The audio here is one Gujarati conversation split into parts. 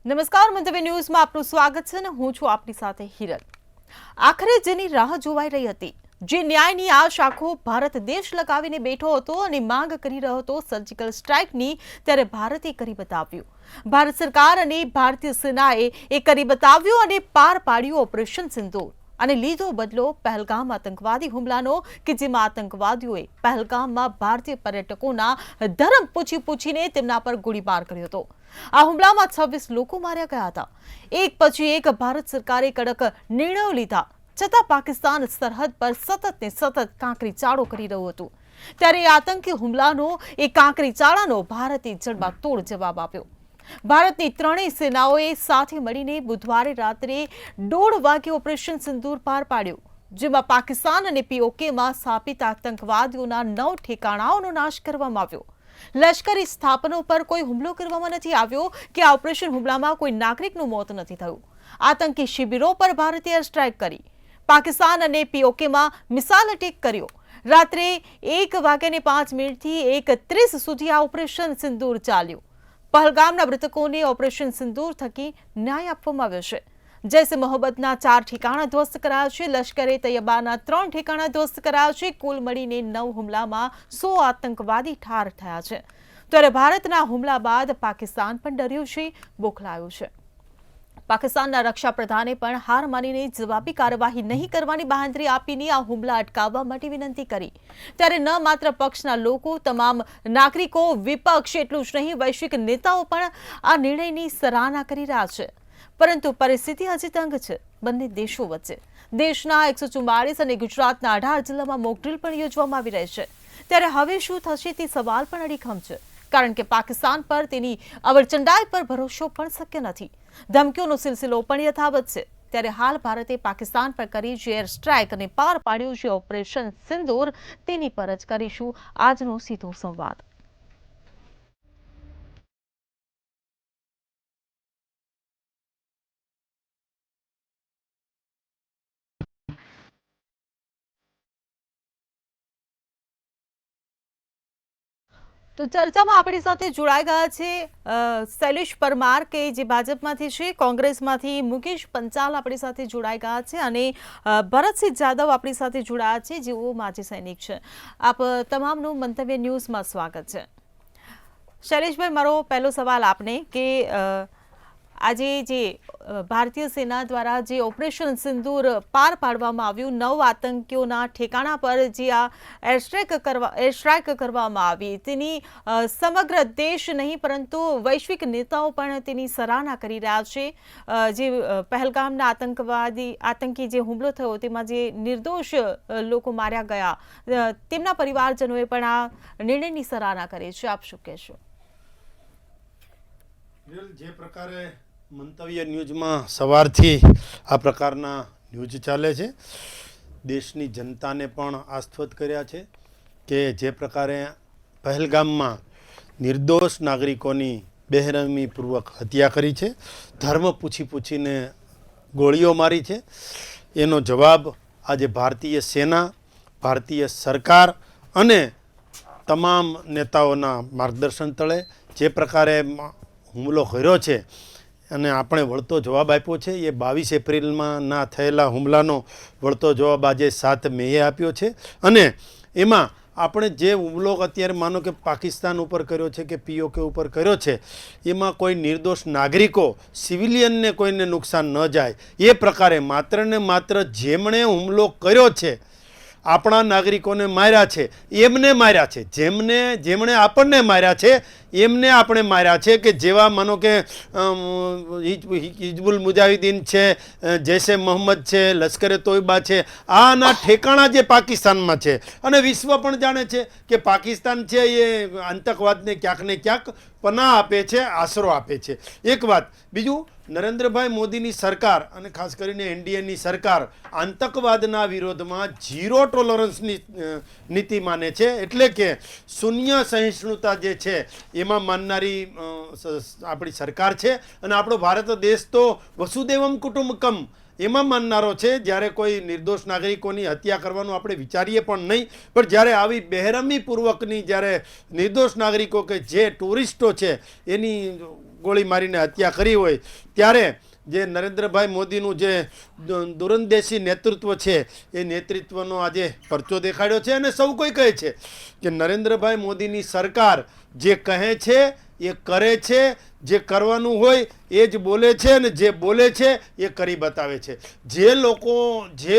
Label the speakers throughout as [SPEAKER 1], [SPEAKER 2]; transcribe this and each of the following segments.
[SPEAKER 1] નમસ્કાર, મંતવ્ય ન્યૂઝમાં આપનું સ્વાગત છે અને હું છું આપની સાથે હિરલ। આખરે જેની રાહ જોવાઈ રહી હતી, જે ન્યાયની આશ આખો ભારત દેશ લગાવીને બેઠો હતો અને માંગ કરી રહ્યો હતો સર્જિકલ સ્ટ્રાઇકની, ત્યારે ભારતે કરી બતાવ્યું। ભારત સરકાર અને ભારતીય સેનાએ એ કરી બતાવ્યું અને પાર પાડ્યું ઓપરેશન સિંદૂર અને લીધો બદલો પહેલગામ આતંકવાદી હુમલાનો, કે જેમાં આતંકવાદીઓએ પહેલગામમાં ભારતીય પર્યટકોના ધર્મ પૂછીને તેમના પર ગોળીબાર કર્યો હતો। આ હુમલામાં 26 લોકો માર્યા ગયા હતા। એક પછી એક ભારત સરકારે કડક નિર્ણયો લીધા છતાં પાકિસ્તાન સરહદ પર સતત કાંકરી ચાળો કરી રહ્યું હતું। ત્યારે આતંકી હુમલાનો એ કાંકરી ચાળાનો ભારતે જડબાતોડ જવાબ આપ્યો। ભારતની ત્રણેય સેનાઓએ સાથે મળીને બુધવારે રાત્રે 1:30 વાગે ઓપરેશન સિંદૂર પાર પાડ્યું, જેમાં પાકિસ્તાન અને પીઓકેમાં સ્થાપિત આતંકવાદીઓના 9 ઠેકાણાઓનો નાશ કરવામાં આવ્યો। લશ્કરી સ્થાપનો પર કોઈ હુમલો કરવામાં નથી આવ્યો કે આ ઓપરેશન હુમલામાં કોઈ નાગરિકનું મોત નથી થયું। આતંકી શિબિરો પર ભારતે એર સ્ટ્રાઇક કરી, પાકિસ્તાન અને પીઓકેમાં મિસાઇલ અટેક કર્યો। રાત્રે 1:05 થી 1:30 સુધી આ ઓપરેશન સિંદૂર ચાલ્યું। પહેલગામના મૃતકોને ઓપરેશન સિંદૂર થકી ન્યાય આપવામાં આવ્યો છે। જૈસે મોહમ્મદના 4 ઠેકાણા ધ્વસ્ત કરાયા છે, લશ્કરે તૈયબાના 3 ઠેકાણા ધ્વસ્ત કરાયા છે। કુલ મળીને 9 હુમલામાં 100 આતંકવાદી ઠાર થયા છે। ત્યારે ભારતના હુમલા બાદ પાકિસ્તાન પણ ડર્યું છે, બોખલાયું છે। પાકિસ્તાનના રક્ષા પ્રધાને પણ હાર માનીને જવાબી કાર્યવાહી નહીં કરવાની બાંહેધરી આપીને આ હુમલા અટકાવવા માટે વિનંતી કરી। ત્યારે ન માત્ર પક્ષના લોકો, તમામ નાગરિકો, વિપક્ષ એટલું જ નહીં, વૈશ્વિક નેતાઓ પણ આ નિર્ણયની સરાહના કરી રહ્યા છે। પરંતુ પરિસ્થિતિ હજી તંગ છે બંને દેશો વચ્ચે। દેશના 144 અને ગુજરાતના 18 જિલ્લામાં મોકડ્રીલ પણ યોજવામાં આવી રહી છે। ત્યારે હવે શું થશે તે સવાલ પણ અડીખમ છે, કારણ કે પાકિસ્તાન પર તેની અવરચંડાઈ પર ભરોસો પણ શક્ય નથી। ધમકીઓનો સિલસિલો પણ યથાવત છે। ત્યારે હાલ ભારતે પાકિસ્તાન પર કરી જે એર સ્ટ્રાઇક અને પાર પાડ્યું છે ઓપરેશન સિંદૂર, તેની પર જ કરીશું આજનો સીધો સંવાદ। તો ચર્ચામાં આપણી સાથે જોડાઈ ગયા છે શૈલેષ પરમાર, કે જે ભાજપમાંથી છે, કોંગ્રેસમાંથી મુકેશ પંચાલ આપણી સાથે જોડાઈ ગયા છે અને ભરતસિંહ જાદવ આપણી સાથે જોડાયા છે, જેઓ માજી સૈનિક છે। આપ તમામનું મંતવ્ય ન્યૂઝમાં સ્વાગત છે। શૈલેષભાઈ, મારો પહેલો સવાલ આપને કે આજે જે ભારતીય સેના દ્વારા જે ઓપરેશન સિંદૂર પાર પાડવામાં આવ્યું, 9 આતંકીઓના ઠેકાણા પર જે આ એર સ્ટ્રાઇક કરવામાં આવી, તેની સમગ્ર દેશ નહીં પરંતુ વૈશ્વિક નેતાઓ પણ તેની સરાહના કરી રહ્યા છે। જે પહેલગામના આતંકી જે હુમલો થયો તેમાં જે નિર્દોષ લોકો માર્યા ગયા, તેમના પરિવારજનોએ પણ આ નિર્ણયની સરાહના કરી છે। આપ શું કહેશો?
[SPEAKER 2] જે પ્રકારે મંતવ્ય ન્યૂઝમાં સવારથી આ પ્રકારના ન્યૂઝ ચાલે છે, દેશની જનતાને પણ આશ્વસ્ત કર્યા છે કે જે પ્રકારે પહેલગામમાં નિર્દોષ નાગરિકોની બેરહેમીપૂર્વક હત્યા કરી છે, ધર્મ પૂછીને ગોળીઓ મારી છે, એનો જવાબ આજે ભારતીય સેના, ભારતીય સરકાર અને તમામ નેતાઓના માર્ગદર્શન તળે જે પ્રકારે હુમલો કર્યો છે અને આપણે વળતો જવાબ આપ્યો છે। એ 22 એપ્રિલમાં ના થયેલા હુમલાનો વળતો જવાબ આજે 7 મેએ આપ્યો છે અને એમાં આપણે જે હુમલો અત્યારે માનો કે પાકિસ્તાન ઉપર કર્યો છે કે પીઓકે ઉપર કર્યો છે, એમાં કોઈ નિર્દોષ નાગરિકો, સિવિલિયનને કોઈને નુકસાન ન જાય એ પ્રકારે માત્ર ને માત્ર જેમણે હુમલો કર્યો છે, આપણા નાગરિકોને માર્યા છે એમને માર્યા છે, જેમણે આપણને માર્યા છે એમને આપણે માર્યા છે। કે જેવા માનો કે હિજબુલ મુજાહિદીન છે, જૈસે મોહમ્મદ છે, લશ્કરે તોયબા છે, આના ઠેકાણા જે પાકિસ્તાનમાં છે અને વિશ્વ પણ જાણે છે કે પાકિસ્તાન છે એ આતંકવાદને ક્યાંક ને ક્યાંક પનાહ આપે છે, આશરો આપે છે। એક વાત, બીજું, નરેન્દ્રભાઈ મોદીની સરકાર અને ખાસ કરીને એનડીએની સરકાર આતંકવાદના વિરોધમાં 0 ટોલરન્સની નીતિ માને છે, એટલે કે શૂન્ય સહિષ્ણુતા જે છે એમાં માનનારી આપણી સરકાર છે અને આપણો ભારત દેશ તો વસુદેવમ કુટુંબકમ એમાં માનનારો છે। જ્યારે કોઈ નિર્દોષ નાગરિકોની હત્યા કરવાનું આપણે વિચારીએ પણ નહીં, પણ જ્યારે આવી બેરહેમીપૂર્વકની જ્યારે નિર્દોષ નાગરિકો કે જે ટુરિસ્ટો છે એની ગોળી મારીને હત્યા કરી હોય ત્યારે જે નરેન્દ્રભાઈ મોદીનું જે દૂરંદેશી નેતૃત્વ છે એ નેતૃત્વનો આજે પરચો દેખાડ્યો છે અને સૌ કોઈ કહે છે કે નરેન્દ્રભાઈ મોદીની સરકાર જે કહે છે એ કરે છે, જે કરવાનું હોય એ જ બોલે છે અને જે બોલે છે એ કરી બતાવે છે. જે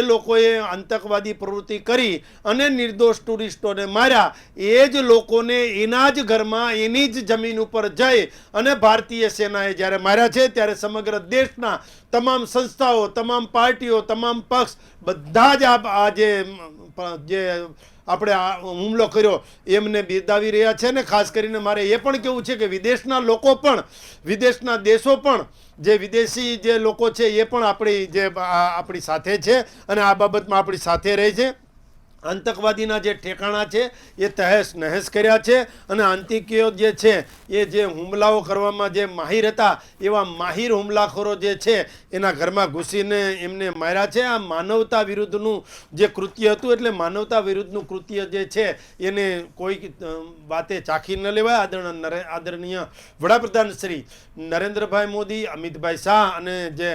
[SPEAKER 2] લોકોએ આતંકવાદી પ્રવૃત્તિ કરી અને નિર્દોષ ટુરિસ્ટોને માર્યા એ જ લોકોને એના જ ઘરમાં એની જ જમીન ઉપર જઈ અને ભારતીય સેનાએ જ્યારે માર્યા છે ત્યારે સમગ્ર દેશના તમામ સંસ્થાઓ, તમામ પાર્ટીઓ, તમામ પક્ષ બધા જ આ જે આપણે આ હુમલો કર્યો એમને બિરદાવી રહ્યા છે. ને ખાસ કરીને મારે એ પણ કહેવું છે કે વિદેશના લોકો પણ, વિદેશના દેશો પણ, જે વિદેશી જે લોકો છે એ પણ આપણી સાથે છે અને આ બાબતમાં આપણી સાથે રહે છે. આતંકવાદીના જે ઠેકાણા છે એ તહેસ નહેસ કર્યા છે અને આતંકીઓ જે છે એ જે હુમલાઓ કરવામાં જે માહિર હતા એવા માહિર હુમલાખોરો જે છે એના ઘરમાં ઘૂસીને એમને માર્યા છે. આ માનવતા વિરુદ્ધનું જે કૃત્ય હતું, એટલે માનવતા વિરુદ્ધનું કૃત્ય જે છે એને કોઈ વાતે ચાખી ન લેવાય. આદરણીય વડાપ્રધાન શ્રી નરેન્દ્રભાઈ મોદી, અમિતભાઈ શાહ અને જે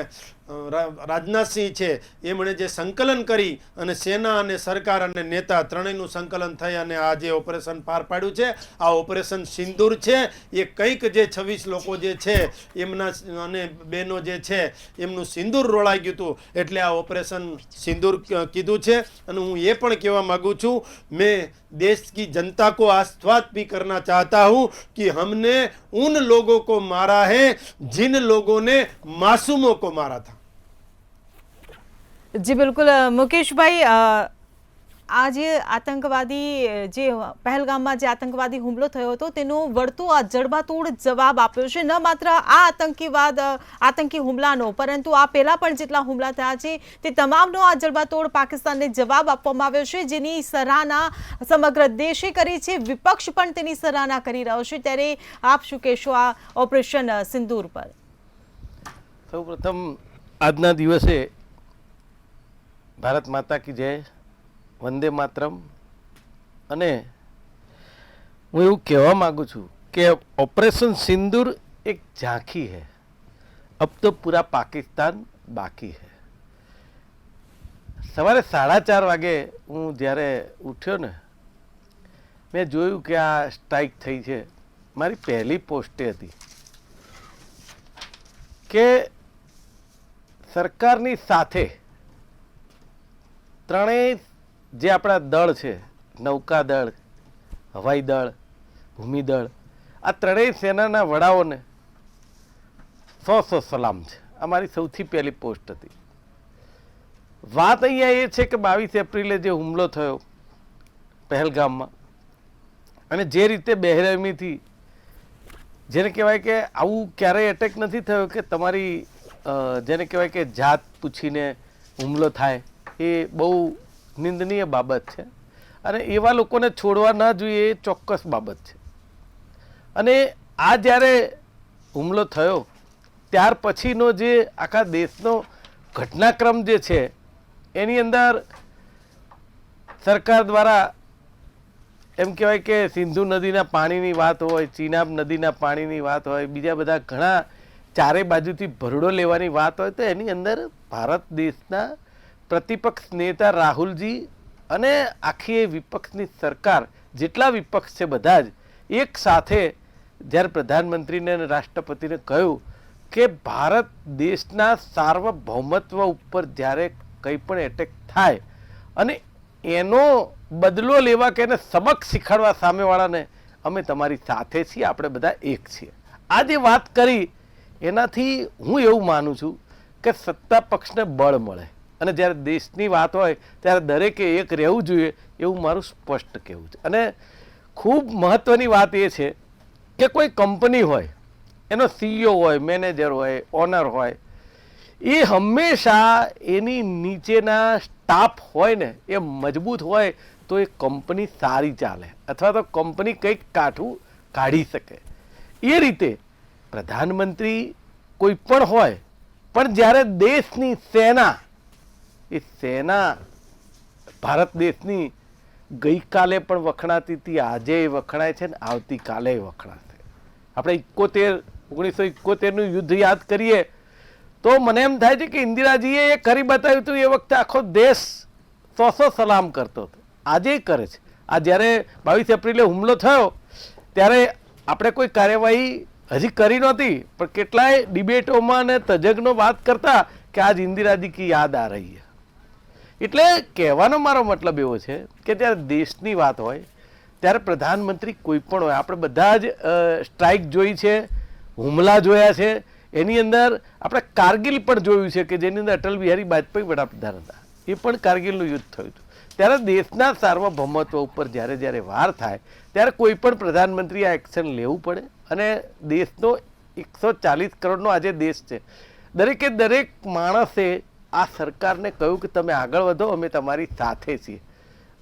[SPEAKER 2] રાજનાથસિંહ છે એમણે જે સંકલન કરી અને સેના અને સરકાર અને નેતા ત્રણેયનું સંકલન થઈ અને આ જે ઓપરેશન પાર પાડ્યું છે, આ ઓપરેશન સિંદૂર છે. એ કંઈક જે 26 લોકો જે છે એમના અને બહેનો જે છે એમનું સિંદૂર રોળાઈ ગયું હતું એટલે આ ઓપરેશન સિંદૂર કીધું છે. અને હું એ પણ કહેવા માગું છું, मैं देश की जनता को आश्वस्त भी करना चाहता हूँ कि हमने उन लोगों को मारा है जिन लोगों ने मासूमों को मारा था.
[SPEAKER 1] જી બિલકુલ મુકેશભાઈ, આ જે આતંકવાદી જે પહેલગામમાં જે આતંકવાદી હુમલો થયો હતો તેનો વળતો આ જડબાતોડ જવાબ આપ્યો છે. ન માત્ર આ આતંકી હુમલાનો, પરંતુ આ પહેલા પણ જેટલા હુમલા થયા છે તે તમામનો આ જડબાતોડ પાકિસ્તાનને જવાબ આપવામાં આવ્યો છે, જેની સરાહના સમગ્ર દેશે કરી છે. વિપક્ષ પણ તેની સરાહના કરી રહ્યો છે. ત્યારે આપ શું કહેશો આ ઓપરેશન સિંદૂર પર?
[SPEAKER 3] સૌપ્રથમ આજના દિવસે ભારત માતા કી જય, વંદે માતરમ. અને હું એવું કહેવા માગું છું કે ઓપરેશન સિંદૂર એક ઝાંખી है, अब तो पूरा पाकिस्तान बाकी है. સવારે 4:30 વાગે હું જ્યારે ઉઠ્યો ને, મેં જોયું કે આ સ્ટ્રાઇક થઈ છે. મારી પહેલી પોસ્ટે હતી કે સરકારની સાથે ત્રણેય જે આપણા દળ છે, નૌકાદળ, હવાઈ દળ, ભૂમિદળ, આ ત્રણેય સેનાના વડાઓને 100 સલામ છે. આ મારી સૌથી પહેલી પોસ્ટ હતી. વાત અહીંયા એ છે કે 22 એપ્રિલે જે હુમલો થયો પહેલગામમાં, અને જે રીતે બેરહેમીથી, જેને કહેવાય કે આવું ક્યારેય એટેક નથી થયો કે તમારી જેને કહેવાય કે જાત પૂછીને હુમલો થાય, એ બહુ નિંદનીય બાબત છે અને એવા લોકોને છોડવા ન જોઈએ એ ચોક્કસ બાબત છે. અને આ જ્યારે હુમલો થયો ત્યાર પછીનો જે આખા દેશનો ઘટનાક્રમ જે છે એની અંદર સરકાર દ્વારા એમ કહેવાય કે સિંધુ નદીના પાણીની વાત હોય, ચિનાબ નદીના પાણીની વાત હોય, બીજા બધા ઘણા ચારે બાજુથી ભરડો લેવાની વાત હોય, તો એની અંદર ભારત દેશના પ્રતિપક્ષ નેતા રાહુલજી અને આખી વિપક્ષની સરકાર, જેટલા વિપક્ષ છે બધા જ એક સાથે જ્યારે પ્રધાનમંત્રીને અને રાષ્ટ્રપતિને કહ્યું કે ભારત દેશના સાર્વભૌમત્વ ઉપર જ્યારે કંઈ પણ એટેક થાય અને એનો બદલો લેવા કે એને સબક શીખવાડવા સામેવાળાને, અમે તમારી સાથે છીએ, આપણે બધા એક છીએ. આ જે વાત કરી એનાથી હું એવું માનું છું કે સત્તા પક્ષને બળ મળે અને જ્યારે દેશની વાત હોય ત્યારે દરેકે એક રહેવું જોઈએ, એવું મારું સ્પષ્ટ કહેવું છે. અને ખૂબ મહત્ત્વની વાત એ છે કે કોઈ કંપની હોય, એનો CEO હોય, મેનેજર હોય, ઓનર હોય, એ હંમેશા એની નીચેના સ્ટાફ હોય ને એ મજબૂત હોય તો એ કંપની સારી ચાલે અથવા તો કંપની કંઈક કાઢી શકે. એ રીતે પ્રધાનમંત્રી કોઈ પણ હોય, પણ જ્યારે દેશની સેના, એ સેના ભારત દેશની ગઈકાલે પણ વખણાતી હતી, આજે વખણાય છે ને આવતીકાલે વખણાશે. આપણે 71 1971નું યુદ્ધ યાદ કરીએ તો મને એમ થાય છે કે ઇન્દિરાજીએ એ કરી બતાવ્યું હતું. એ વખતે આખો દેશ 100 સલામ કરતો હતો, આજે કરે છે. આ જ્યારે 22 એપ્રિલે હુમલો થયો ત્યારે આપણે કોઈ કાર્યવાહી હજી કરી નહોતી, પણ કેટલાય ડિબેટોમાં અને તજજ્ઞો વાત કરતા કે આજ ઇન્દિરાજી કી યાદ આ રહી છે. એટલે કહેવાનો મારો મતલબ એવો છે કે જ્યારે દેશની વાત હોય ત્યારે પ્રધાનમંત્રી કોઈ પણ હોય, આપણે બધા જ સ્ટ્રાઇક જોઈ છે, હુમલા જોયા છે, એની અંદર આપણે કારગિલ પણ જોયું છે કે જેની અંદર અટલ બિહારી વાજપેયી વડાપ્રધાન હતા, એ પણ કારગિલનું યુદ્ધ થયું હતું. ત્યારે દેશના સાર્વભૌમત્વ ઉપર જ્યારે જ્યારે વાર થાય ત્યારે કોઈ પણ પ્રધાનમંત્રી આ એક્શન લેવું પડે. અને દેશનો 140 કરોડનો આજે દેશ છે, દરેકે દરેક માણસે આ સરકારને કહ્યું કે તમે આગળ વધો, અમે તમારી સાથે છીએ.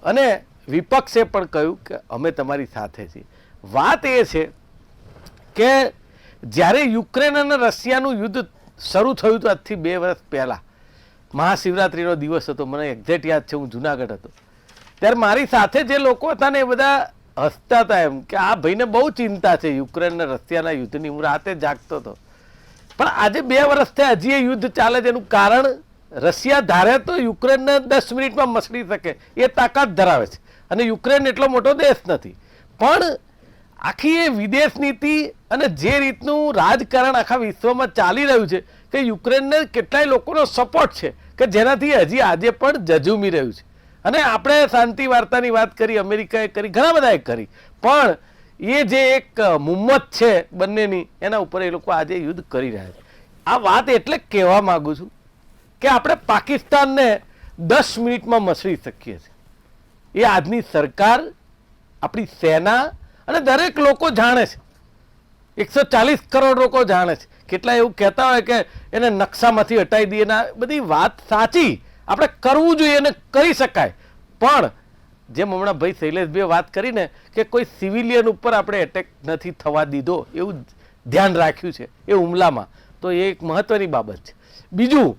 [SPEAKER 3] અને વિપક્ષે પણ કહ્યું કે અમે તમારી સાથે છીએ. વાત એ છે કે જ્યારે યુક્રેન અને રશિયાનું યુદ્ધ શરૂ થયું હતું આજથી 2 વર્ષ પહેલાં, મહાશિવરાત્રિનો દિવસ હતો, મને એક્ઝેક્ટ યાદ છે, હું જુનાગઢ હતો. ત્યારે મારી સાથે જે લોકો હતા ને એ બધા હસતા હતા એમ કે આ ભાઈને બહુ ચિંતા છે યુક્રેન અને રશિયાના યુદ્ધની. હું રાતે જાગતો હતો. પણ આજે 2 વર્ષથી હજી એ યુદ્ધ ચાલે છે. એનું કારણ રશિયા ધારે તો યુક્રેનને 10 મિનિટમાં મસળી શકે એ તાકાત ધરાવે છે, અને યુક્રેન એટલો મોટો દેશ નથી. પણ આખી એ વિદેશ નીતિ અને જે રીતનું રાજકારણ આખા વિશ્વમાં ચાલી રહ્યું છે કે યુક્રેનને કેટલાય લોકોનો સપોર્ટ છે કે જેનાથી હજી આજે પણ જજુમી રહ્યું છે. અને આપણે શાંતિ વાર્તાની વાત કરી, અમેરિકાએ કરી, ઘણા બધાએ કરી, પણ એ જે એક મુમ્મત છે બંનેની, એના ઉપર એ લોકો આજે યુદ્ધ કરી રહ્યા છે. આ વાત એટલે કહેવા માગું છું કે આપણે પાકિસ્તાનને 10 મિનિટમાં મસળી શકીએ છીએ. એ આજની સરકાર, આપણી સેના અને દરેક લોકો જાણે છે. 140 કરોડ લોકો જાણે છે. કેટલા એવું કહેતા હોય કે એને નકશામાંથી હટાવી દઈએ, ના, બધી વાત સાચી, આપણે કરવું જોઈએ અને કરી શકાય. પણ જેમ હમણાં ભાઈ શૈલેષભાઈએ વાત કરીને કે કોઈ સિવિલિયન ઉપર આપણે એટેક નથી થવા દીધો એવું ધ્યાન રાખ્યું છે એ હુમલામાં, તો એ એક મહત્વની બાબત છે. બીજું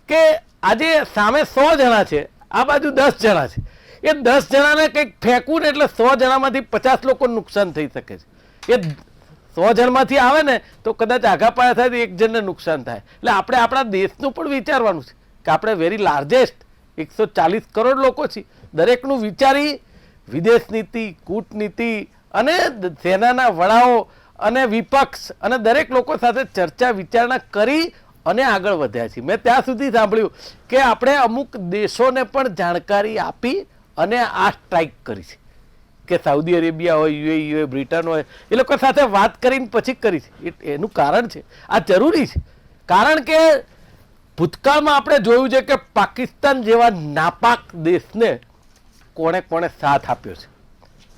[SPEAKER 3] કે આજે સામે 100 જણા છે, આ બાજુ 10 જણા છે. એ 10 જણાને કંઈક ફેંકવું ને એટલે 100 જણામાંથી 50 લોકોને નુકસાન થઈ શકે છે. એ 100 જણમાંથી આવે ને તો કદાચ આઘા પાયા થાય તો 1 જણને નુકસાન થાય. એટલે આપણે આપણા દેશનું પણ વિચારવાનું છે કે આપણે વેરી લાર્જેસ્ટ 140 કરોડ લોકો છીએ. દરેકનું વિચારી વિદેશ નીતિ, કૂટનીતિ અને સેનાના વડાઓ અને વિપક્ષ અને દરેક લોકો સાથે ચર્ચા વિચારણા કરી અને આગળ વધ્યા છીએ. મેં ત્યાં સુધી સાંભળ્યું કે આપણે અમુક દેશોને પણ જાણકારી આપી અને આ સ્ટ્રાઇક કરી છે કે સાઉદી અરેબિયા હોય, યુએઈ હોય, બ્રિટન હોય, એ લોકો સાથે વાત કરીને પછી કરી છે. એનું કારણ છે, આ જરૂરી છે. કારણ કે ભૂતકાળમાં આપણે જોયું છે કે પાકિસ્તાન જેવા નાપાક દેશને કોણે કોણે સાથ આપ્યો છે,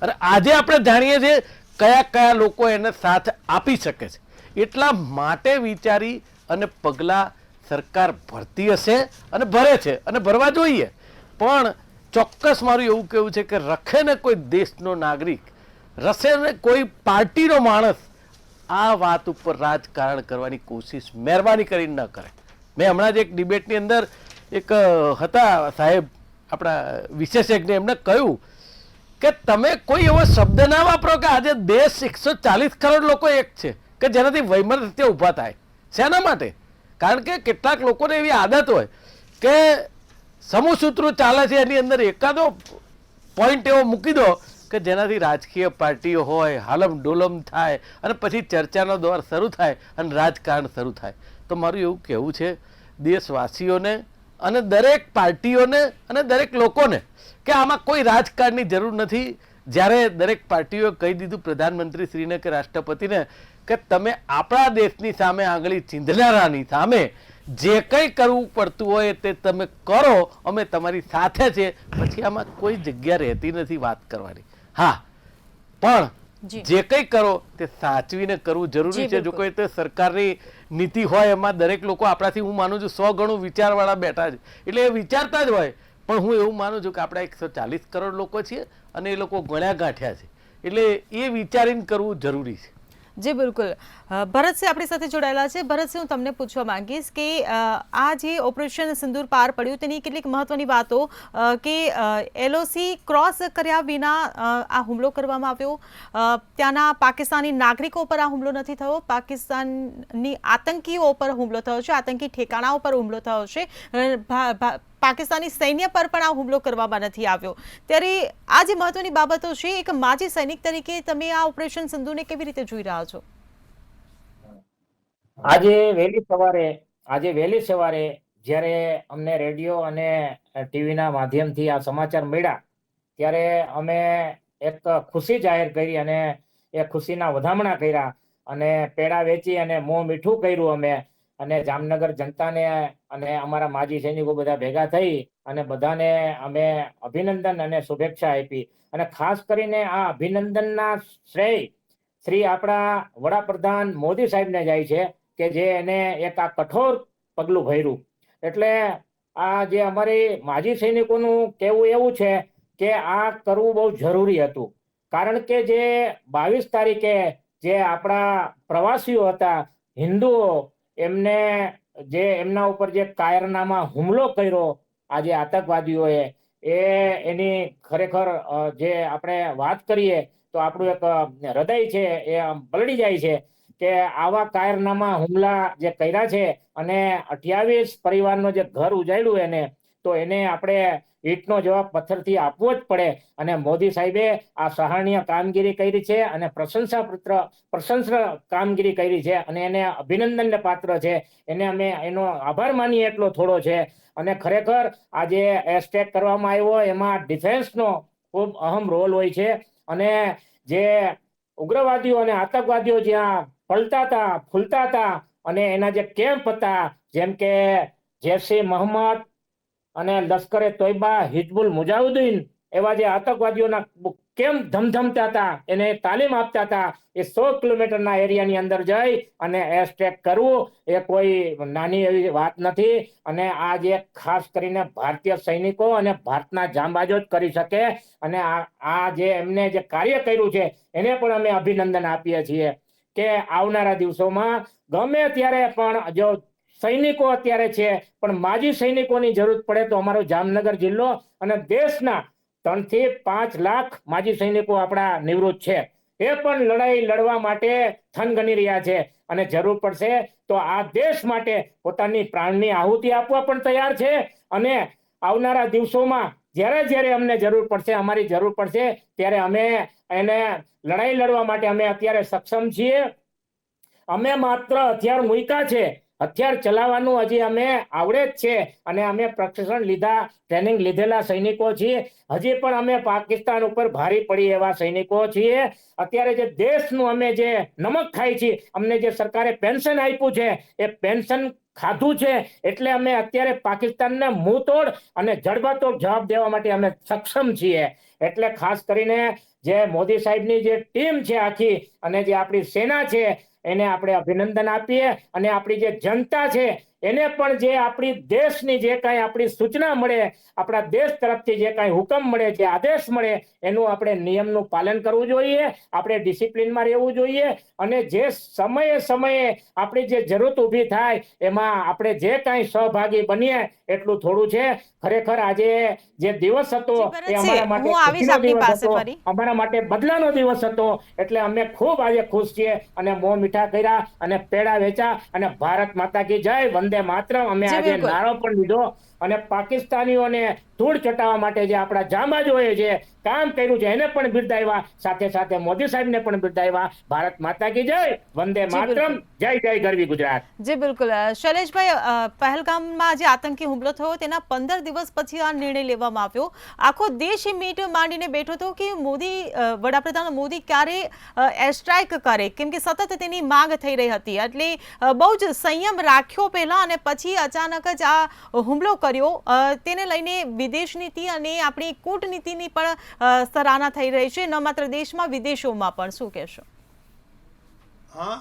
[SPEAKER 3] અને આજે આપણે જાણીએ છીએ કયા કયા લોકો એને સાથ આપી શકે છે. એટલા માટે વિચારી અને પગલાં સરકાર ભરતી હશે અને ભરે છે અને ભરવા જોઈએ. પણ ચોક્કસ મારું એવું કહેવું છે કે રખે ને કોઈ દેશનો નાગરિક, રસે ને કોઈ પાર્ટીનો માણસ આ વાત ઉપર રાજકારણ કરવાની કોશિશ મહેરબાની કરીને ન કરે. મેં હમણાં જ એક ડિબેટની અંદર એક હતા સાહેબ આપણા વિશેષજ્ઞ, એમને કહ્યું કે તમે કોઈ એવો શબ્દ ના વાપરો કે આજે દેશ 140 કરોડ લોકો એક છે કે જેનાથી વૈમનસ્ય ઊભા થાય. શેના માટે? કારણ કે કેટલાક લોકોને એવી આદત હોય કે સમૂહસૂત્રો ચાલે છે, એની અંદર એકાદો પોઈન્ટ એવો મૂકી દો કે જેનાથી રાજકીય પાર્ટીઓ હોય, હાલમ ડોલમ થાય અને પછી ચર્ચાનો દોર શરૂ થાય અને રાજકારણ શરૂ થાય. તો મારું એવું કહેવું છે દેશવાસીઓને અને દરેક પાર્ટીઓને અને દરેક લોકોને કે આમાં કોઈ રાજકારણની જરૂર નથી. જ્યારે દરેક પાર્ટીઓએ કહી દીધું પ્રધાનમંત્રી શ્રીને કે રાષ્ટ્રપતિને કે તમે આપણા દેશની સામે આંગળી ચીંધનારાની સામે જે કંઈ કરવું પડતું હોય તે તમે કરો, અમે તમારી સાથે છે, પછી આમાં કોઈ જગ્યા રહેતી નથી વાત કરવાની. હા, પણ જે કંઈ કરો તે સાચવીને કરવું જરૂરી છે. જો કોઈ તો સરકારની નીતિ હોય એમાં દરેક લોકો આપણાથી હું માનું છું 100 ગણું વિચારવાળા બેઠા છે, એટલે એ વિચારતા જ હોય. પણ હું એવું માનું છું કે આપણે 140 કરોડ લોકો છીએ અને એ લોકો ગણ્યા ગાંઠ્યા છે, એટલે એ વિચારીને કરવું જરૂરી છે.
[SPEAKER 1] જી બિલકુલ ભરતસિંહ આપણી સાથે જોડાયેલા છે. ભરતસિંહ, હું તમને પૂછવા માંગીશ કે આ જે ઓપરેશન સિંદૂર પાર પડ્યું તેની કેટલીક મહત્વની વાતો કે LOC ક્રોસ કર્યા વિના આ હુમલો કરવામાં આવ્યો, ત્યાંના પાકિસ્તાની નાગરિકો પર આ હુમલો નથી થયો, પાકિસ્તાનની આતંકીઓ પર હુમલો થયો છે, આતંકી ઠેકાણાઓ પર હુમલો થયો છે, પાકિસ્તાની સૈન્ય પર પણ આ હુમલો કરવામાં નથી આવ્યો. ત્યારે આ જે મહત્વની બાબતો છે, એક માજી સૈનિક તરીકે તમે આ ઓપરેશન સિંધુને કેવી રીતે જોઈ રહ્યા છો?
[SPEAKER 4] આજે વહેલી સવારે જ્યારે અમને રેડિયો અને ટીવીના માધ્યમથી આ સમાચાર મળ્યા ત્યારે અમે એક ખુશી જાહેર કરી અને એ ખુશીના વધામણા કર્યા અને પેડા વેચી અને મોં મીઠું કર્યું અમે, અને જામનગર જનતાને અને અમારા માજી સૈનિકો બધા ભેગા થઈ અને બધાને અમે અભિનંદન અને શુભેચ્છા આપી. અને ખાસ કરીને આ અભિનંદનના શ્રેય શ્રી આપણા વડાપ્રધાન મોદી સાહેબને જાય છે કે જે એને એક આ કઠોર પગલું ભર્યું. એટલે આ જે અમારી માજી સૈનિકોનું કહેવું એવું છે કે આ કરવું બહુ જરૂરી હતું, કારણ કે જે 22 તારીખે જે આપણા પ્રવાસીઓ હતા હિન્દુઓ, એમને જે એમના ઉપર જે કાયરનામા હુમલો કર્યો આજે આતંકવાદીઓએ, એની ખરેખર જે આપણે વાત કરીએ તો આપણું એક હૃદય છે એ પલળી જાય છે કે આવા કાયરનામા હુમલા જે કર્યા છે અને 28 પરિવારનો જે ઘર ઉજાડ્યું તો એને આપણે ઈંટનો જવાબ પથ્થરથી આપવો જ પડે. અને મોદી સાહેબે આ સરાહનીય કામગીરી કરી છે અને પ્રશંસા કામગીરી કરી છે અને એને અભિનંદનને પાત્ર છે. એને અમે એનો આભાર માનીએ એટલો થોડો છે. અને ખરેખર આ જે એસ્ટેક કરવામાં આવ્યો એમાં ડિફેન્સનો ખૂબ અહમ રોલ હોય છે. અને જે ઉગ્રવાદીઓ અને આતંકવાદીઓ જ્યાં પલતા હતા, ફૂલતા હતા અને એના જે કેમ્પ હતા, જેમ કે જૈશ-એ મોહમ્મદ અને લશ્કરે તોયબા, હિઝબુલ મુજાહિદીન, એવા જે આતંકવાદીઓના કેમ ધમધમતા હતા, એને તાલીમ આપતા હતા, એ 100 કિલોમીટરના એરિયાની અંદર જઈ અને એરસ્ટ્રાઇક કરવું એ કોઈ નાની એવી વાત નથી. અને આ જે ખાસ કરીને ભારતીય સૈનિકો અને ભારતના જાંબાજો જ કરી શકે. અને આ જે એમને જે કાર્ય કર્યું છે એને પણ અમે અભિનંદન આપીએ છીએ કે આવનારા દિવસોમાં ગમે ત્યારે પણ જો સૈનિકો અત્યારે છે પણ માજી સૈનિકોની જરૂર પડે તો અમારો જામનગર જિલ્લો અને દેશના 3 થી 5 લાખ માજી સૈનિકો આપણા નિવૃત્ત છે, એ પણ લડાઈ લડવા માટે થનગની રહ્યા છે. અને જરૂર પડશે તો આ દેશ માટે પોતાની પ્રાણની આહુતિ આપવા પણ તૈયાર છે. અને આવનારા દિવસોમાં જ્યારે અમને જરૂર પડશે, અમારી જરૂર પડશે, ત્યારે અમે એને લડાઈ લડવા માટે અમે અત્યારે સક્ષમ છીએ. અમે માત્ર હથિયાર મૂક્યા છે, હથિયાર ચલાવવાનું હજી અમે આવડે જ છે અને અમે પ્રશિક્ષણ લીધા, ટ્રેનિંગ લીધેલા સૈનિકો છીએ. હજી પણ અમે પાકિસ્તાન ઉપર ભારી પડી એવા સૈનિકો છીએ. અત્યારે જે દેશનું અમે જે નમક ખાઈ છીએ, અમને જે સરકારે પેન્શન આપ્યું છે એ પેન્શન ખાધું છે, એટલે અમે અત્યારે પાકિસ્તાનને મુંહતોડ અને જડબાતોડ જવાબ દેવા માટે અમે સક્ષમ છીએ. એટલે ખાસ કરીને જે મોદી સાહેબની જે ટીમ છે આખી અને જે આપણી સેના છે એને આપણે અભિનંદન આપીએ. અને આપણી જે જનતા છે એને પણ જે આપણી દેશની જે કાંઈ આપણી સૂચના મળે, આપણા દેશ તરફથી જે કાંઈ હુકમ મળે, જે આદેશ મળે, એનું આપણે નિયમનું પાલન કરવું જોઈએ. આપણે ડિસિપ્લિનમાં રહેવું જોઈએ. અને જે સમયે આપણી જે જરૂરત ઊભી થાય એમાં આપણે જે કાંઈ સહભાગી બનીએ એટલું થોડું છે. ખરેખર આજે જે દિવસ હતો એ અમારા માટે ખુશીનો દિવસ હતો, અમારા માટે બદલાનો દિવસ હતો. એટલે અમે ખૂબ આજે ખુશ છીએ અને મોં મીઠા કર્યા અને પેડા વેચા અને ભારત માતા કી જય, વંદે માતરમ અમે આજે નારો પણ લીધો. અને પાકિસ્તાનીઓને ધૂળ ચટાવવા માટે જે આપણા જાંબાજોએ જે કામ કર્યું છે એને પણ બિરદાવ્યા, સાથે સાથે મોદી સાહેબને પણ બિરદાવ્યા. ભારત માતા કી જય, વંદે માતરમ, જય જય ગરવી ગુજરાત.
[SPEAKER 1] જી બિલકુલ શૈલેષભાઈ, પહેલગામમાં જે આતંકી હુમલો થયો તેના 15 દિવસ પછી આ નિર્ણય લેવામાં આવ્યો. આખો દેશ મીટ માંડીને બેઠો હતો કે વડાપ્રધાન મોદી ક્યારે એરસ્ટ્રાઇક કરે, કેમ કે સતત તેની માંગ થઈ રહી હતી. એટલે બહુ જ સંયમ રાખ્યો પહેલા અને પછી અચાનક જ આ હુમલો કર્યો. તેને લઈને વિદેશ નીતિ અને આપણી કૂટનીતિની પણ સરાહના થઈ રહી છે, ન માત્ર દેશમાં વિદેશોમાં પણ. શું કહેશો?
[SPEAKER 2] હા,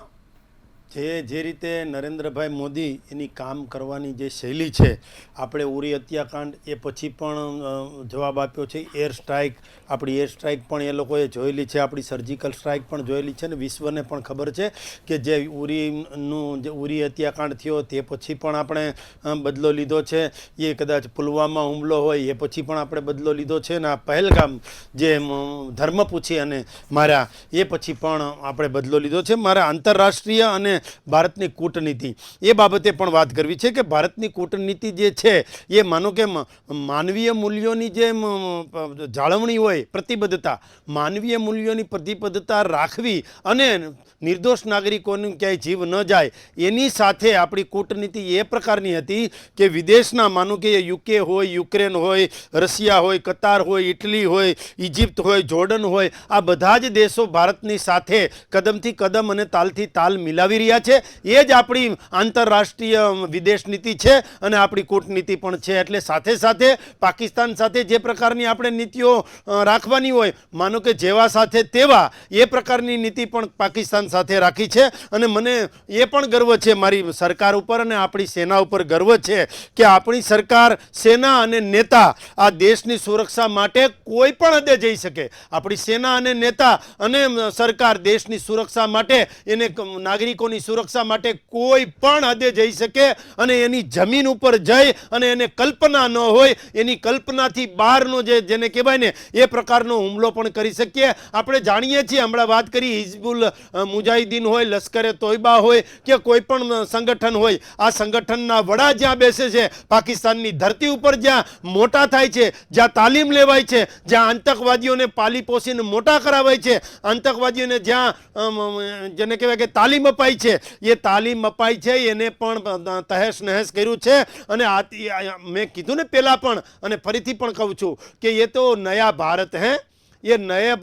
[SPEAKER 2] જે રીતે નરેન્દ્રભાઈ મોદી એની કામ કરવાની જે શૈલી છે, આપણે ઉરી હત્યાકાંડ એ પછી પણ જવાબ આપ્યો છે, એર સ્ટ્રાઇક, આપણી એર સ્ટ્રાઇક પણ એ લોકોએ જોયેલી છે, આપણી સર્જિકલ સ્ટ્રાઇક પણ જોયેલી છે, અને વિશ્વને પણ ખબર છે કે જે ઉરી હત્યાકાંડ થયો તે પછી પણ આપણે બદલો લીધો છે, એ કદાચ પુલવામા હુમલો હોય એ પછી પણ આપણે બદલો લીધો છે, અને આ પહેલગામ જે ધર્મ પૂછી અને માર્યા એ પછી પણ આપણે બદલો લીધો છે. મારા આંતરરાષ્ટ્રીય અને ભારતની કૂટનીતિ એ બાબતે પણ વાત કરવી છે કે ભારતની કૂટનીતિ જે છે એ માનો કે માનવીય મૂલ્યોની જે જાળવણી હોય, પ્રતિબદ્ધતા, માનવીય મૂલ્યોની પ્રતિબદ્ધતા રાખવી અને નિર્દોષ નાગરિકોનું ક્યાંય જીવ ન જાય એની સાથે આપણી કૂટનીતિ એ પ્રકારની હતી કે વિદેશના માનો કે યુકે હોય, યુક્રેન હોય, રશિયા હોય, કતાર હોય, ઇટલી હોય, ઇજિપ્ત હોય, જોર્ડન હોય, આ બધા જ દેશો ભારતની સાથે કદમથી કદમ અને તાલથી તાલ મિલાવી રહ્યા છે. એ જ આપણી આંતરરાષ્ટ્રીય વિદેશ નીતિ છે અને આપણી કૂટનીતિ પણ છે. એટલે સાથે સાથે પાકિસ્તાન સાથે જે પ્રકારની આપણે નીતિઓ રાખવાની હોય, માનો કે જેવા સાથે તેવા, એ પ્રકારની નીતિ પણ પાકિસ્તાન સાથે રાખી છે. અને મને એ પણ ગર્વ છે મારી સરકાર ઉપર અને આપણી સેના ઉપર ગર્વ છે કે આપણી સરકાર, સેના અને નેતા આ દેશની સુરક્ષા માટે કોઈ પણ હદે જઈ શકે. આપણી સેના અને નેતા અને સરકાર દેશની સુરક્ષા માટે, એને નાગરિકોની સુરક્ષા માટે કોઈ પણ હદે જઈ શકે અને એની જમીન ઉપર જઈ અને એને કલ્પના ન હોય, એની કલ્પનાથી બહારનો જેને કહેવાય ને એ પ્રકારનો હુમલો પણ કરી શકીએ. આપણે જાણીએ છીએ, હમણાં વાત કરી હિઝબુલ મુજાહિદીન હોય, લશ્કરે તોયબા હોય કે કોઈ પણ સંગઠન હોય, આ સંગઠનના વડા જ્યાં બેસે છે, પાકિસ્તાનની ધરતી ઉપર જ્યાં મોટા થાય છે, જ્યાં તાલીમ લેવાય છે, જ્યાં આતંકવાદીઓને પાલી પોષીને મોટા કરાવાય છે, આતંકવાદીઓને જ્યાં જેને કહેવાય કે તાલીમ અપાય છે, એ તાલીમ અપાય છે એને પણ તહેશ નહેશ કર્યું છે. અને મેં કીધું ને પહેલાં પણ અને ફરીથી પણ કહું છું કે ये तो नया भारत है, ये नया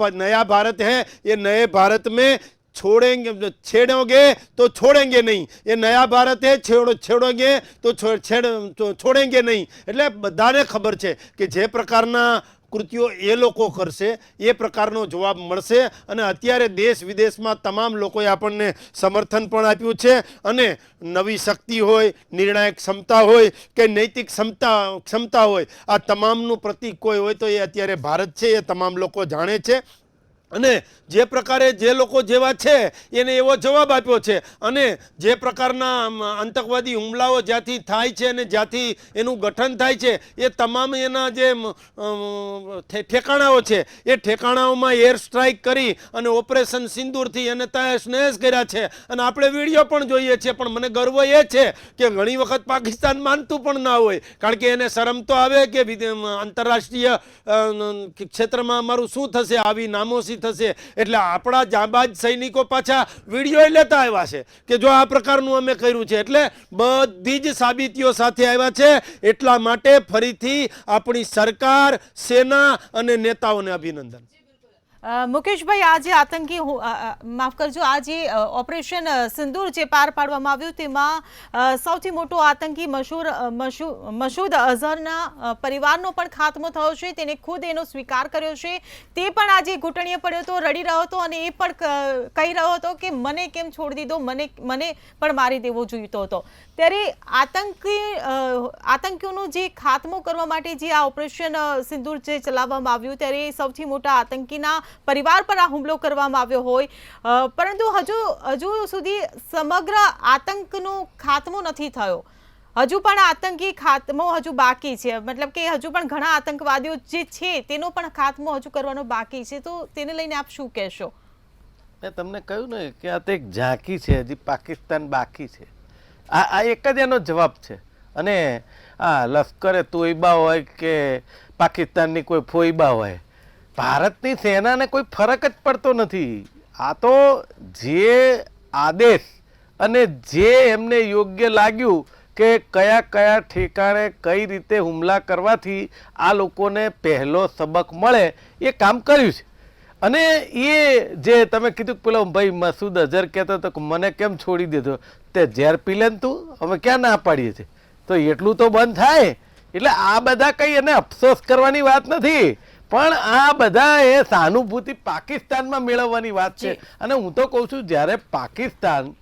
[SPEAKER 2] भारत है, ये नए भारत में छेड़ोगे तो छोड़ेंगे नहीं, ये नया भारत है, छेड़ोगे तो छोड़ेंगे नहीं. એટલે બધાને ખબર છે કે જે પ્રકારના કૃત્યો એ લોકો કરશે એ પ્રકારનો જવાબ મળશે. અને અત્યારે દેશ વિદેશમાં તમામ લોકોએ આપણને સમર્થન પણ આપ્યું છે. અને નવી શક્તિ હોય, નિર્ણાયક ક્ષમતા હોય કે નૈતિક ક્ષમતા હોય, આ તમામનું પ્રતીક કોઈ હોય તો એ અત્યારે ભારત છે. એ તમામ લોકો જાણે છે. અને જે પ્રકારે જે લોકો જેવા છે એને એવો જવાબ આપ્યો છે. અને જે પ્રકારના આતંકવાદી હુમલાઓ જ્યાંથી થાય છે અને જ્યાંથી એનું ગઠન થાય છે, એ તમામ એના જે ઠેકાણાઓ છે એ ઠેકાણાઓમાં એર સ્ટ્રાઇક કરી અને ઓપરેશન સિંદૂરથી એને તહેશ નહેશ કર્યા છે. અને આપણે વિડીયો પણ જોઈએ છીએ. પણ મને ગર્વ એ છે કે ઘણી વખત પાકિસ્તાન માનતું પણ ના હોય, કારણ કે એને શરમ તો આવે કે આંતરરાષ્ટ્રીય ક્ષેત્રમાં અમારું શું થશે, આવી નામોશી થશે. એટલે આપણા જાંબાજ સૈનિકો પાછા વિડીયો લેતા આવ્યા છે કે જો આ પ્રકારનું અમે કર્યું છે. એટલે બધી જ સાબિતીઓ સાથે આવ્યા છે. એટલા માટે ફરીથી આપણી સરકાર, સેના અને નેતાઓને અભિનંદન.
[SPEAKER 1] મુકેશભાઈ, આ જે આતંકી માફ કરજો, આ જે ઓપરેશન સિંદૂર જે પાર પાડવામાં આવ્યું તેમાં સૌથી મોટો આતંકી મસૂદ અઝહરના પરિવારનો પણ ખાત્મો થયો છે. તેને ખુદ એનો સ્વીકાર કર્યો છે. તે પણ આજે ઘૂંટણીએ પડ્યો હતો, રડી રહ્યો હતો અને એ પણ કહી રહ્યો હતો કે મને કેમ છોડી દીધો, મને પણ મારી દેવો જોઈતો હતો. ત્યારે આતંકીઓનો જે ખાત્મો કરવા માટે જે આ ઓપરેશન સિંદૂર જે ચલાવવામાં આવ્યું, ત્યારે સૌથી મોટા આતંકીના પરિવાર પર આ હુમલો કરવામાં આવ્યો હોય, પરંતુ હજુ સુધી સમગ્ર આતંકનો ખાત્મો નથી થયો. હજુ પણ આતંકી ખાત્મો હજુ બાકી છે. મતલબ કે હજુ પણ ઘણા આતંકવાદીઓ જે છે તેનો પણ ખાત્મો હજુ કરવાનો બાકી છે. તો તેને લઈને આપ શું કહેશો?
[SPEAKER 3] મેં તમને કહ્યું ને કે આ તો એક ઝાંકી છે, હજી પાકિસ્તાન બાકી છે. આ એક જ એનો જવાબ છે. અને આ લશ્કરે તોયબા હોય કે પાકિસ્તાનની કોઈ ફોઈબા હોય, ભારતની સેનાને કોઈ ફરક જ પડતો નથી. આ તો જે આદેશ અને જે એમને યોગ્ય લાગ્યું કે કયા કયા ઠેકાણે કઈ રીતે હુમલા કરવાથી આ લોકોને પહેલો સબક મળે, એ કામ કર્યું છે. અને એ જે તમે કીધું પેલો ભાઈ મસૂદ અઝહર કહેતો હતો કે મને કેમ છોડી દીધો, તે ઝેર પી લે તું, અમે ક્યાં ના પાડીએ છીએ, તો એટલું તો બંધ થાય. એટલે આ બધા કંઈ એને અફસોસ કરવાની વાત નથી, પણ આ બધા એ સહાનુભૂતિ પાકિસ્તાનમાં મેળવવાની વાત છે. અને હું તો કહું છું, જ્યારે પાકિસ્તાન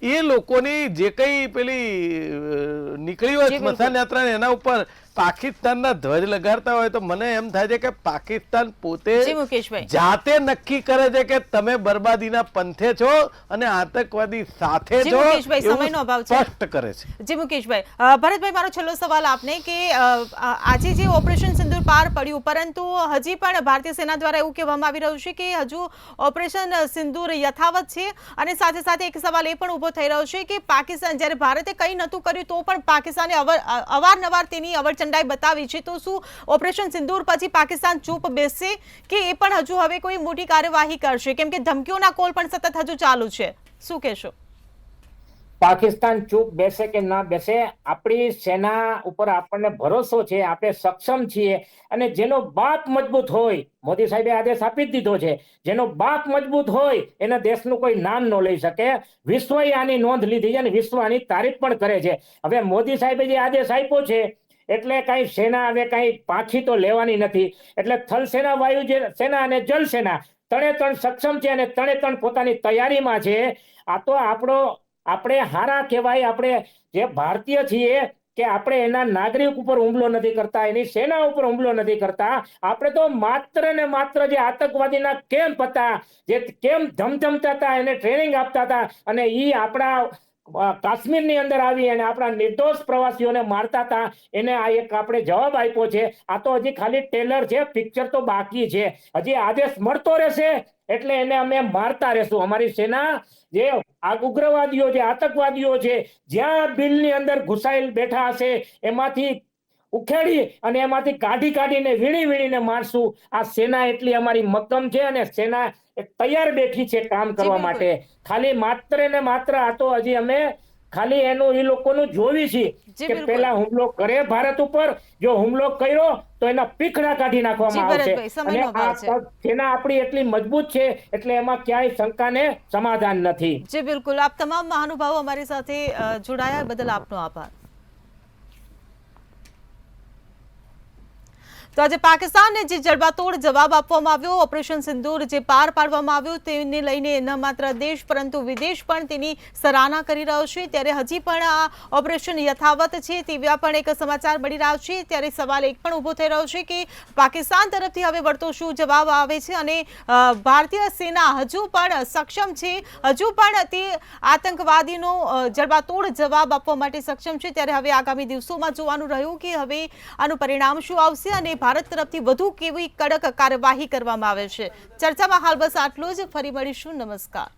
[SPEAKER 3] એ લોકોની જે કઈ પેલી નીકળી હોય
[SPEAKER 1] જી, બિલકુલ.
[SPEAKER 3] સ્મશાન યાત્રા એના ઉપર પાકિસ્તાનના ધ્વજ લગાડતા હોય તો મને એમ થાય છે કે પાકિસ્તાન પોતે
[SPEAKER 1] જી મુકેશભાઈ.
[SPEAKER 3] જાતે નક્કી કરે છે કે તમે બરબાદીના પંથે છો અને આતંકવાદી સાથે
[SPEAKER 1] જી,
[SPEAKER 3] છો
[SPEAKER 1] મુકેશભાઈ,
[SPEAKER 3] એવું
[SPEAKER 1] સમયનો અભાવ છે.
[SPEAKER 3] સ્પષ્ટ કરે છે.
[SPEAKER 1] જી મુકેશભાઈ, ભરતભાઈ મારો છેલ્લો સવાલ આપને કે આજે જે ઓપરેશન સિંદૂર પાર પડ્યું પરંતુ હજી પણ ભારતીય સેના દ્વારા એવું કહેવામાં આવી રહ્યું છે કે હજુ ઓપરેશન સિંદૂર યથાવત છે અને સાથે સાથે એક સવાલ એ પણ ઊભો થઈ રહ્યો છે કે પાકિસ્તાન જ્યારે ભારતે કંઈ નહોતું કર્યું તો પણ પાકિસ્તાને અવારનવાર તેની અવરચંડાઈ બતાવી છે, તો શું ઓપરેશન સિંદૂર પછી પાકિસ્તાન ચૂપ બેસશે કે એ પણ હજુ હવે કોઈ મોટી કાર્યવાહી કરશે, કેમ કે ધમકીઓના કોલ પણ સતત હજુ ચાલુ છે, શું કહેશો?
[SPEAKER 4] પાકિસ્તાન ચૂપ બેસે કે ના બેસે, આપણી સેના ઉપર આપણને ભરોસો છે, આપણે સક્ષમ છીએ અને જેનો બાપ મજબૂત હોય, મોદી સાહેબે આદેશ આપી જ દીધો છે, જેનો બાપ મજબૂત હોય એને દેશનું કોઈ નામ ન લઈ શકે. વિશ્વએ આની નોંધ લીધી છે અને વિશ્વ આની તારીફ પણ કરે છે. હવે મોદી સાહેબે જે આદેશ આપ્યો છે એટલે કઈ સેના હવે કઈ પાછી તો લેવાની નથી. એટલે થલ સેના, વાયુ સેના અને જલ સેના ત્રણે ત્રણ સક્ષમ છે અને ત્રણે ત્રણ પોતાની તૈયારીમાં છે. આ તો આપણે હારા કહેવાય, આપણે જે ભારતીય છીએ કે આપણે એના નાગરિક ઉપર હુમલો નથી કરતા, એની સેના ઉપર હુમલો નથી કરતા. આપણે તો માત્ર ને માત્ર જે આતંકવાદીના કેમ્પ હતા, જે કેમ્પ ધમધમતા હતા, એને ટ્રેનિંગ આપતા હતા અને ઈ આપણા કાશ્મીરની અંદર આવી અને આપણા નિર્દોષ પ્રવાસીઓને મારતા હતા. એને આ એક આપણે જવાબ આપ્યો છે. આ તો હજી ખાલી ટ્રેલર છે, પિક્ચર તો બાકી છે. હજી આદેશ મળતો રહેશે એટલે એને અમે મારતા રહેશું. અમારી સેના જે આ ઉગ્રવાદીઓ, જે આતંકવાદીઓ છે, જ્યાં બિલની અંદર ઘુસાયેલ બેઠા હશે એમાંથી ઉખેડી અને એમાંથી કાઢીને વીણીને મારશું. આ સેના એટલી અમારી મક્કમ છે અને સેના તૈયાર બેઠી છે કામ કરવા
[SPEAKER 1] બિલકુલ.
[SPEAKER 4] માટે. ખાલી માત્ર ને માત્ર આ તો હજી અમે ખાલી એનું એ લોકોનું જોવી છીએ
[SPEAKER 1] જી,
[SPEAKER 4] કે
[SPEAKER 1] બિલકુલ.
[SPEAKER 4] પેલા હુમલો કરે ભારત ઉપર, જો હુમલો કર્યો તો એના પીખડા કાઢી
[SPEAKER 1] જી,
[SPEAKER 4] નાખવામાં
[SPEAKER 1] ભરતભાઈ,
[SPEAKER 4] આવશે.
[SPEAKER 1] સમયનો
[SPEAKER 4] અને
[SPEAKER 1] અભાવ છે.
[SPEAKER 4] આ સેના આપણી એટલી મજબૂત છે એટલે એમાં ક્યાંય શંકાને સમાધાન નથી.
[SPEAKER 1] જી બિલકુલ, આપ તમામ મહાનુભાવો અમારી સાથે જોડાયા બદલ આપનો આભાર. તો આજે પાકિસ્તાનને જે જડબાતોડ જવાબ આપવામાં આવ્યો, ઓપરેશન સિંદૂર જે પાર પાડવામાં આવ્યું તેને લઈને ન માત્ર દેશ પરંતુ વિદેશ પણ તેની સરાહના કરી રહ્યો છે. ત્યારે હજી પણ આ ઓપરેશન યથાવત છે તેવા પણ એક સમાચાર મળી રહ્યા છે. ત્યારે સવાલ એક પણ ઊભો થઈ રહ્યો છે કે પાકિસ્તાન તરફથી હવે વળતો શું જવાબ આવે છે અને ભારતીય સેના હજુ પણ સક્ષમ છે, હજુ પણ તે આતંકવાદીનો જડબાતોડ જવાબ આપવા માટે સક્ષમ છે. ત્યારે હવે આગામી દિવસોમાં જોવાનું રહ્યું કે હવે આનું પરિણામ શું આવશે અને ભારત તરફથી વધુ કેવી કડક કાર્યવાહી કરવામાં આવે છે. ચર્ચામાં હાલ બસ આટલું જ. ફરી મળીશું. નમસ્કાર.